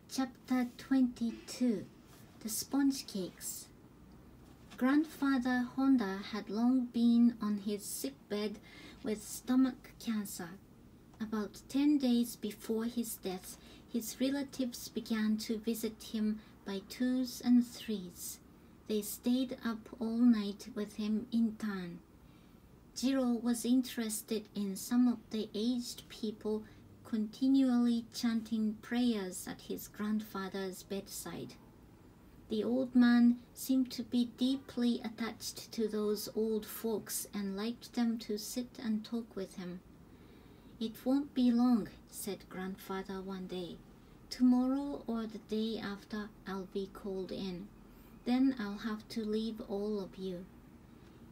Chapter 22. The Sponge Cakes. Grandfather Honda had long been on his sickbed with stomach cancer. About 10 days before his death, his relatives began to visit him by twos and threes. They stayed up all night with him in turn. Jiro was interested in some of the aged people continually chanting prayers at his grandfather's bedside. The old man seemed to be deeply attached to those old folks and liked them to sit and talk with him. "It won't be long," said grandfather one day. "Tomorrow or the day after I'll be called in. Then I'll have to leave all of you."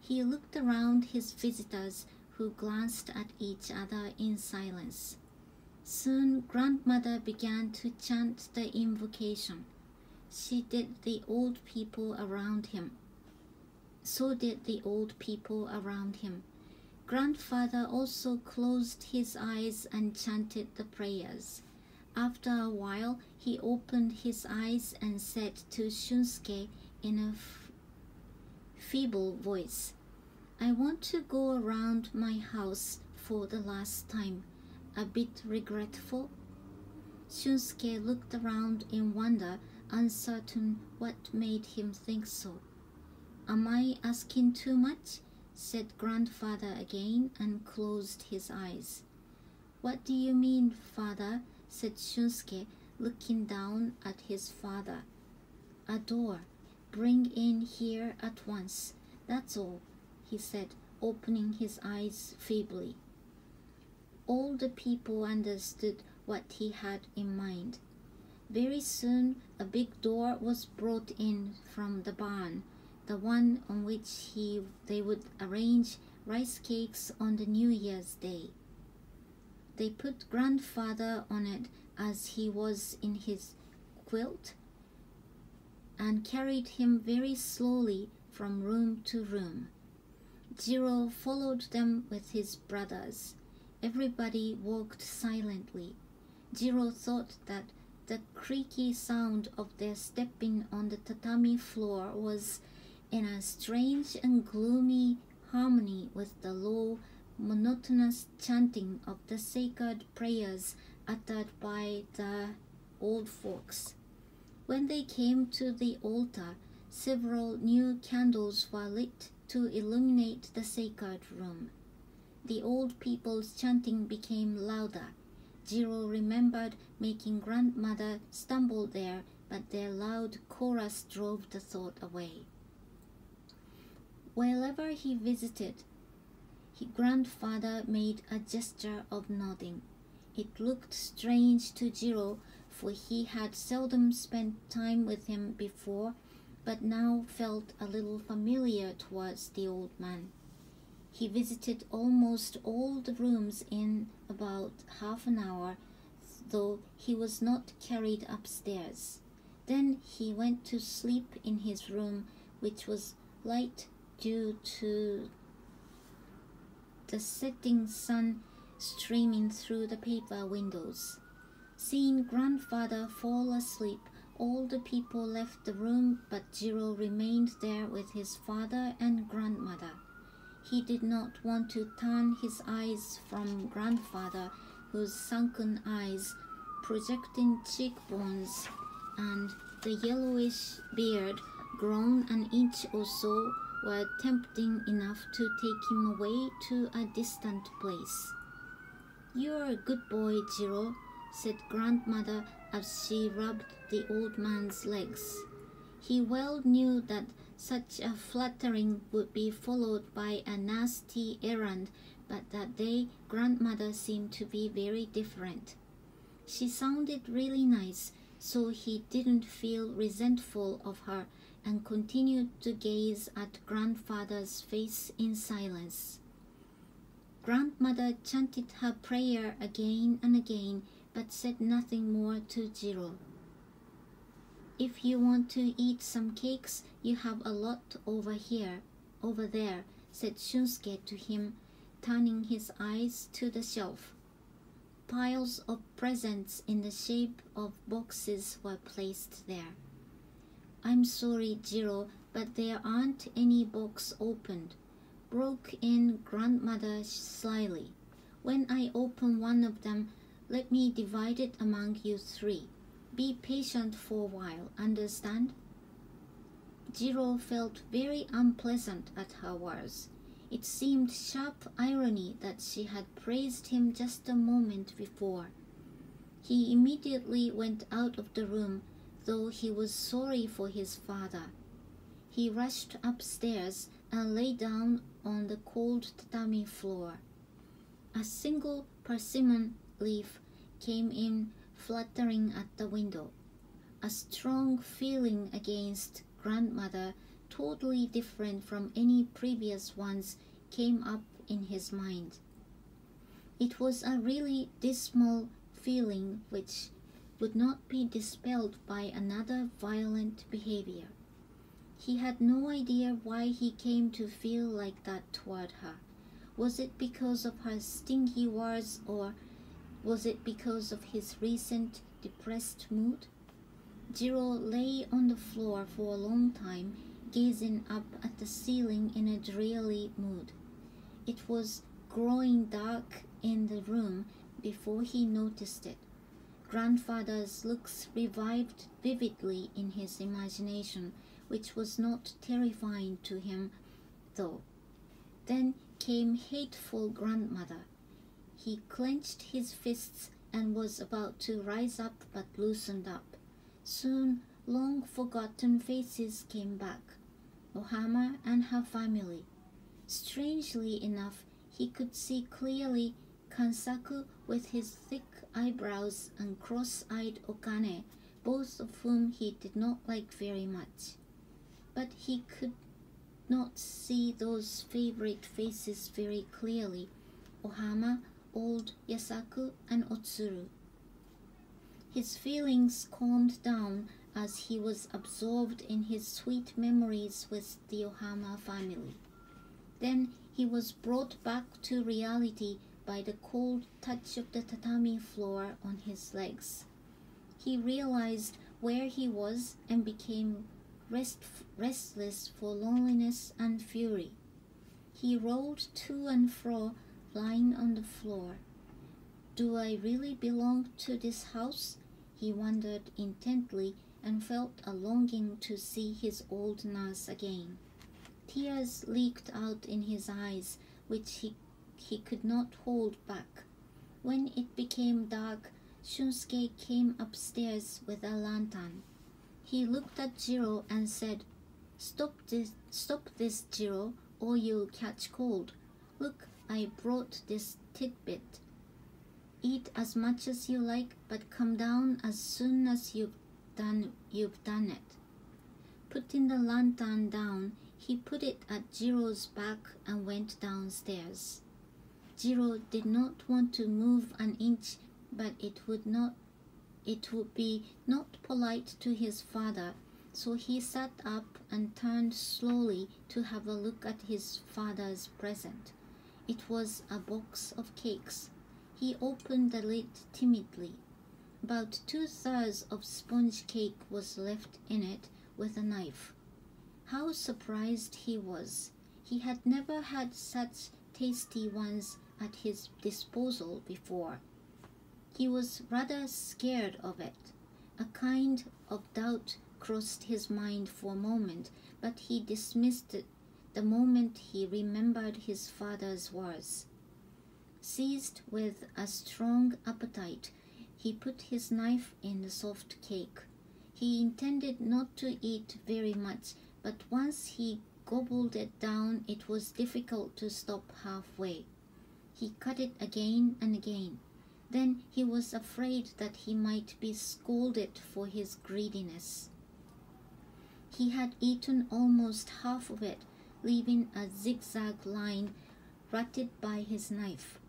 He looked around his visitors, who glanced at each other in silence. Soon grandmother began to chant the invocation. So did the old people around him. Grandfather also closed his eyes and chanted the prayers. After a while, he opened his eyes and said to Shunsuke in a feeble voice, "I want to go around my house for the last time. A bit regretful?" Shunsuke looked around in wonder, uncertain what made him think so. "Am I asking too much?" said grandfather again and closed his eyes. "What do you mean, father?" said Shunsuke, looking down at his father. "A door. Bring in here at once. That's all," he said, opening his eyes feebly. All the people understood what he had in mind. Very soon a big door was brought in from the barn, the one on which they would arrange rice cakes on the New Year's Day. They put grandfather on it as he was in his quilt and carried him very slowly from room to room. Jiro followed them with his brothers. Everybody walked silently. Jiro thought that the creaky sound of their stepping on the tatami floor was in a strange and gloomy harmony with the low, monotonous chanting of the sacred prayers uttered by the old folks. When they came to the altar, several new candles were lit to illuminate the sacred room. The old people's chanting became louder. Jiro remembered making grandmother stumble there, but their loud chorus drove the thought away. Wherever he visited, grandfather made a gesture of nodding. It looked strange to Jiro, for he had seldom spent time with him before, but now felt a little familiar towards the old man. He visited almost all the rooms in about half an hour, though he was not carried upstairs. Then he went to sleep in his room, which was light due to the setting sun streaming through the paper windows. Seeing grandfather fall asleep, all the people left the room, but Jiro remained there with his father and grandmother. He did not want to turn his eyes from grandfather, whose sunken eyes, projecting cheekbones, and the yellowish beard, grown an inch or so, were tempting enough to take him away to a distant place. "You're a good boy, Jiro," said grandmother as she rubbed the old man's legs. He well knew that such a flattering would be followed by a nasty errand, but that day grandmother seemed to be very different. She sounded really nice, so he didn't feel resentful of her and continued to gaze at grandfather's face in silence. Grandmother chanted her prayer again and again, but said nothing more to Jiro. "If you want to eat some cakes, you have a lot over there," said Shunsuke to him, turning his eyes to the shelf. piles of presents in the shape of boxes were placed there. "I'm sorry, Jiro, but there aren't any box opened," broke in grandmother slyly. "When I open one of them, let me divide it among you three. Be patient for a while, understand?" Jiro felt very unpleasant at her words. It seemed sharp irony that she had praised him just a moment before. He immediately went out of the room, though he was sorry for his father. He rushed upstairs and lay down on the cold tatami floor. A single persimmon leaf came in fluttering at the window. A strong feeling against grandmother, totally different from any previous ones, came up in his mind. It was a really dismal feeling which would not be dispelled by another violent behavior. He had no idea why he came to feel like that toward her. Was it because of her stingy words, or was it because of his recent depressed mood? Jiro lay on the floor for a long time, gazing up at the ceiling in a dreary mood. It was growing dark in the room before he noticed it. Grandfather's looks revived vividly in his imagination, which was not terrifying to him, though. Then came hateful grandmother. He clenched his fists and was about to rise up, but loosened up. Soon, long-forgotten faces came back. Ohama and her family. Strangely enough, he could see clearly Kansaku with his thick eyebrows and cross-eyed Okane, both of whom he did not like very much. But he could not see those favorite faces very clearly: Ohama, old Yasaku, and Otsuru. His feelings calmed down as he was absorbed in his sweet memories with the Ohama family. Then he was brought back to reality by the cold touch of the tatami floor on his legs. He realized where he was and became restless for loneliness and fury. He rolled to and fro, lying on the floor. "Do I really belong to this house?" he wondered intently, and felt a longing to see his old nurse again. Tears leaked out in his eyes, which he could not hold back. When it became dark, Shunsuke came upstairs with a lantern. He looked at Jiro and said, Stop this, Jiro, or you'll catch cold. Look, I brought this tidbit. Eat as much as you like, but come down as soon as you've done it." Putting the lantern down, he put it at Jiro's back and went downstairs. Jiro did not want to move an inch, but it would be not polite to his father, so he sat up and turned slowly to have a look at his father's present. It was a box of cakes. He opened the lid timidly. About 2/3 of sponge cake was left in it with a knife. How surprised he was! He had never had such tasty ones at his disposal before. He was rather scared of it. A kind of doubt crossed his mind for a moment, but he dismissed it the moment he remembered his father's words. Seized with a strong appetite, he put his knife in the soft cake. He intended not to eat very much, but once he gobbled it down, it was difficult to stop halfway. He cut it again and again. Then he was afraid that he might be scolded for his greediness. He had eaten almost half of it, leaving a zigzag line rutted by his knife.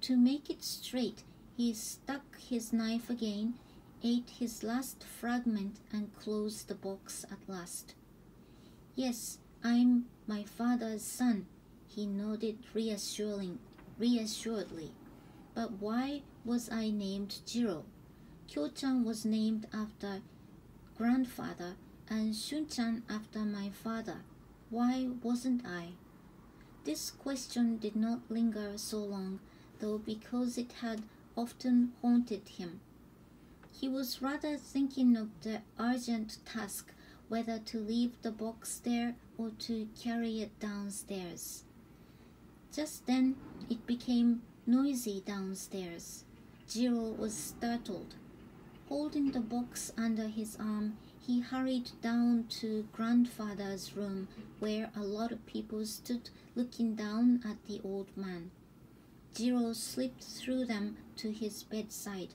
To make it straight, he stuck his knife again, ate his last fragment, and closed the box at last. "Yes, I'm my father's son," he nodded reassuredly. But why was I named Jiro? Kyo-chan was named after grandfather and Shun-chan after my father. Why wasn't I? This question did not linger so long, though, because it had often haunted him. He was rather thinking of the urgent task whether to leave the box there or to carry it downstairs. Just then it became noisy downstairs. Jiro was startled. Holding the box under his arm, he hurried down to grandfather's room, where a lot of people stood looking down at the old man. Jiro slipped through them to his bedside.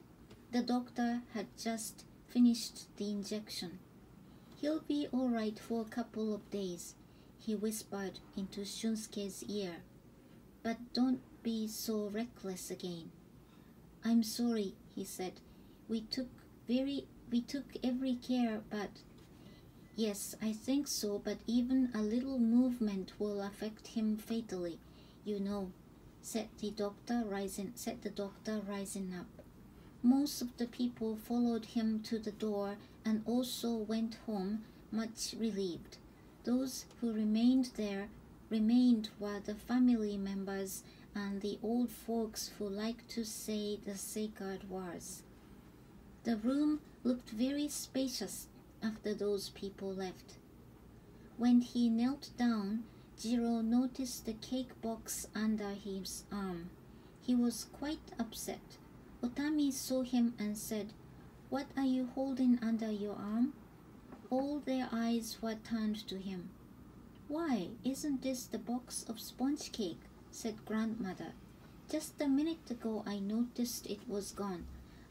The doctor had just finished the injection. "He'll be all right for a couple of days," he whispered into Shunsuke's ear. "But don't be so reckless again." "I'm sorry," he said. We took every care, but..." "Yes, I think so, but even a little movement will affect him fatally, you know," said the doctor, rising up. Most of the people followed him to the door and also went home, much relieved. Those who remained were the family members and the old folks who liked to say the sacred words. The room looked very spacious after those people left. When he knelt down, Jiro noticed the cake box under his arm. He was quite upset. Otami saw him and said, "What are you holding under your arm?" All their eyes were turned to him. "Why, isn't this the box of sponge cake?" said grandmother. "Just a minute ago I noticed it was gone.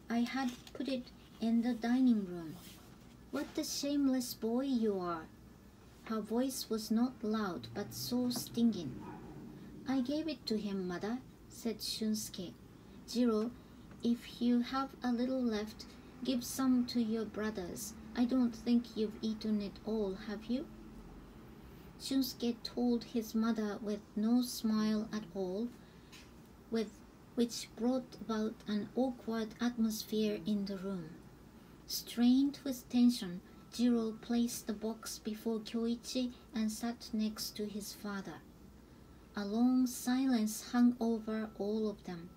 I had put it in the dining room." "What a shameless boy you are!" Her voice was not loud but so stinging. "I gave it to him, mother," said Shunsuke. "Jiro, if you have a little left, give some to your brothers. I don't think you've eaten it all, have you?" Shunsuke told his mother with no smile at all, which brought about an awkward atmosphere in the room. Strained with tension, Jiro placed the box before Kyoichi and sat next to his father. A long silence hung over all of them.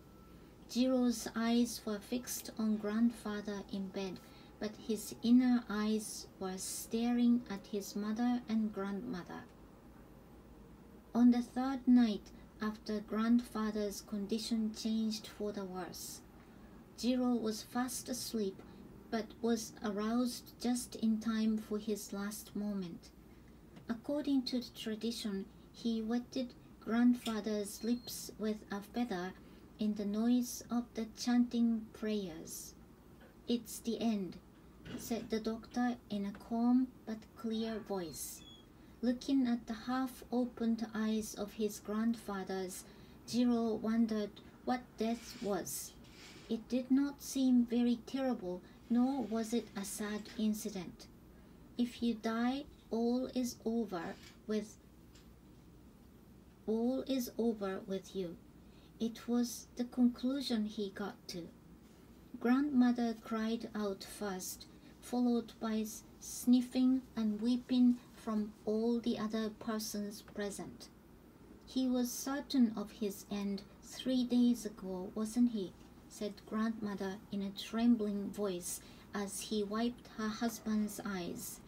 Jiro's eyes were fixed on grandfather in bed, but his inner eyes were staring at his mother and grandmother. On the third night after grandfather's condition changed for the worse, Jiro was fast asleep but was aroused just in time for his last moment. According to the tradition, he wetted grandfather's lips with a feather in the noise of the chanting prayers. "It's the end," said the doctor in a calm but clear voice. Looking at the half-opened eyes of his grandfathers, Jiro wondered what death was. It did not seem very terrible, nor was it a sad incident. If you die, all is over with you. It was the conclusion he got to. Grandmother cried out first, followed by sniffing and weeping from all the other persons present. "He was certain of his end 3 days ago, wasn't he?" said grandmother in a trembling voice as he wiped her husband's eyes.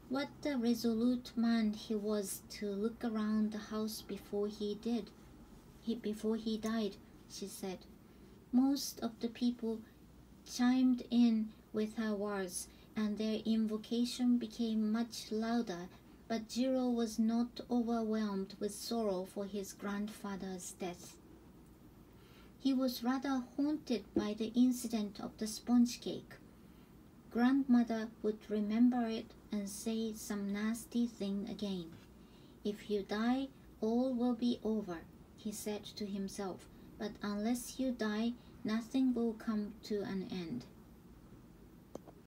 "What a resolute man he was to look around the house before he died," she said. Most of the people chimed in with her words, and their invocation became much louder, but Jiro was not overwhelmed with sorrow for his grandfather's death. He was rather haunted by the incident of the sponge cake. Grandmother would remember it and say some nasty thing again. "If you die, all will be over," he said to himself, "but unless you die, nothing will come to an end."